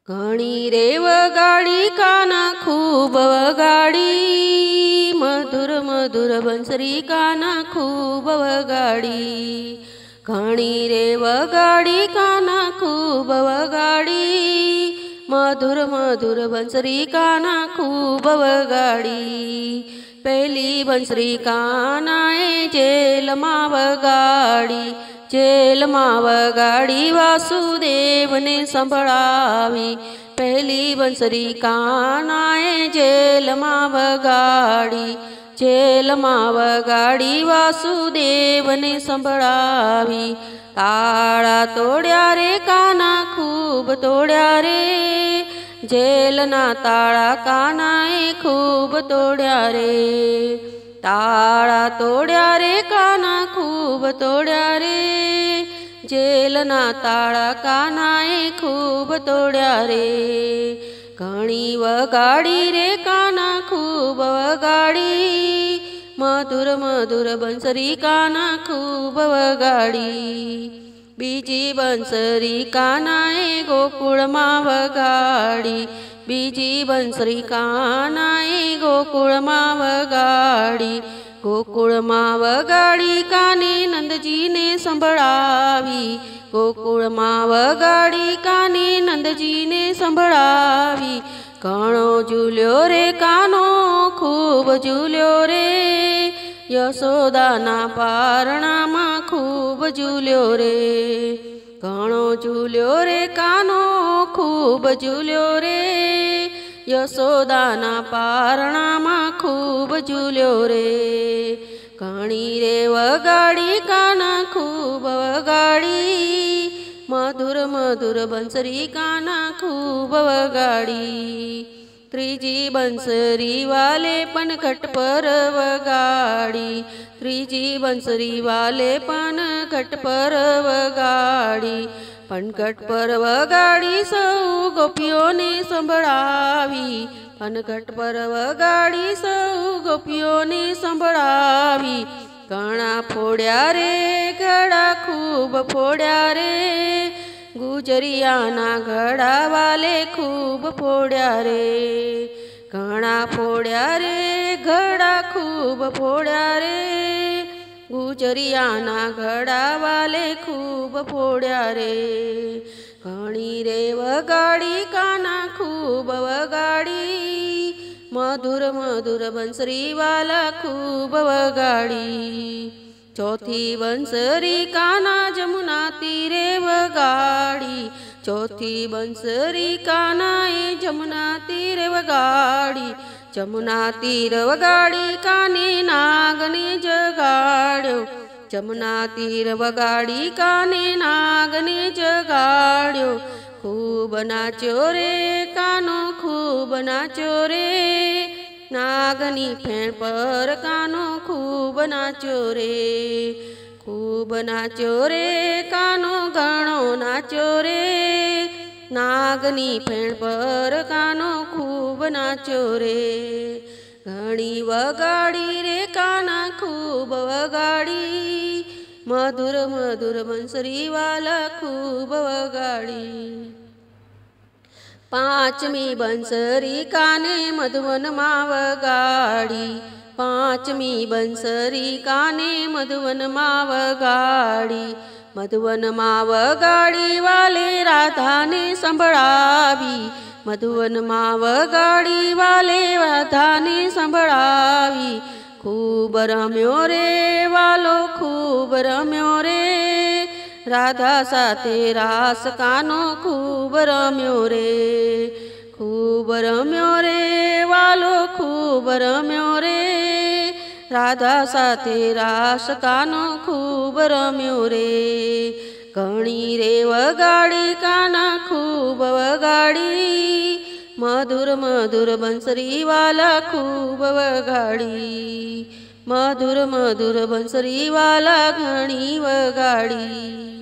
घणी रे वगाडी काना खूब वगाडी, मधुर मधुर बंसरी काना खूब वगाडी। घणी रे वगाडी काना खूब वगाडी, मधुर मधुर बंसरी काना खूब वगाडी। पहली बंसरी कानाए जेल मा वगाडी, जेल मा वगाडी वासुदेव ने संभळावी। पहली बंसरी कानाए जेल मा वगाडी, जेल मा वगाडी वासुदेव ने संभळावी। ताळा तोड्या रे काना खूब तोड्या रे, जेलना ताळा कानाए खूब तोड्या रे। ताळा तोड्या रे काना खूब तोड्या रे, जेलना ताळा कानाए खूब तोड्या रे। घणी वगाडी रे काना खूब वगाडी, मधुर मधुर बंसरी काना खूब वगाडी। बीजी बंसरी कानाए गोकुळ मा वगाडी, बीजी बंसरी कानाए गोकुळ मा वगाडी। गोकुळ मा वगाडी काने नंदजी ने संभळावी, गोकुळ मा वगाडी काने नंदजी ने संभळावी। घणो झूल्यो रे कानो खूब झूल्यो रे, यशोदाना पारणा मा खूब झूल्यो रे। घणो झूल्यो रे कानो खूब झूल्यो रे, यशोदाना पारणा मा खूब झूल्यो रे। घणी रे वगाडी काना खूब वगाडी, मधुर मधुर बंसरी काना खूब वगाडी। त्रीजी बंसरी वाले पनघट पर वगाडी, त्रीजी बंसरी वाले पनघट पर वगाडी। पनघट पर वगाडी सौ गोपियों ने संभळावी, पनघट पर वगाडी सौ गोपियों ने संभळावी। घणा फोड्या रे घड़ा खूब फोड्या रे, गुजरियाना घड़ा वाले खूब फोड्या रे। घणा फोड्या रे घड़ा खूब फोड्या रे, गुजरियाना घड़ा वाले खूब फोड्या रे। घणी रे वगाडी काना खूब वगाडी, मधुर मधुर बंसरी वाला खूब वगाडी। चौथी बंसरी काना जमुना तीरे वगाडी, चौथी बंसरी कानाए जमुना तीरे वगाडी। जमुना तीर वगाडी काने नागने जगाड्यो, जमुना तीर वगाडी काने नागने जगाड्यो। खूब नाच्यो रे कानो खूब नाच्यो रे, नागनी फेण पर कानो खूब नाच्यो रे। खूब नाच्यो रे कानो घणो नाच्यो रे, नागनी फेण पर कानो खूब नाच्यो रे। घणी वगाडी रे काना खूब वगाडी, मधुर मधुर बंसरी वाला खूब वगाडी। पांचमी बंसरी काने मधुवन मा वगाडी, पांचमी बंसरी काने मधुवन मा वगाडी। मधुवन मा वगाडी वाले राधा ने संभळावी, मधुवन मा वगाडी वाले राधा ने संभळावी। खूब रम्यो रे वालो खूब रम्यो रे, राधा साथे रास कानो खूब रम्यो रे। खूब रम्यो रे वालो खूब रम्यो रे, राधा साथे रास कानो खूब रम्यो रे। घणी रे वगाडी काना खूब वगाडी, मधुर मधुर बंसरी वाला खूब वगाडी। मधुर मधुर बंसरी वाला घणी वगाडी।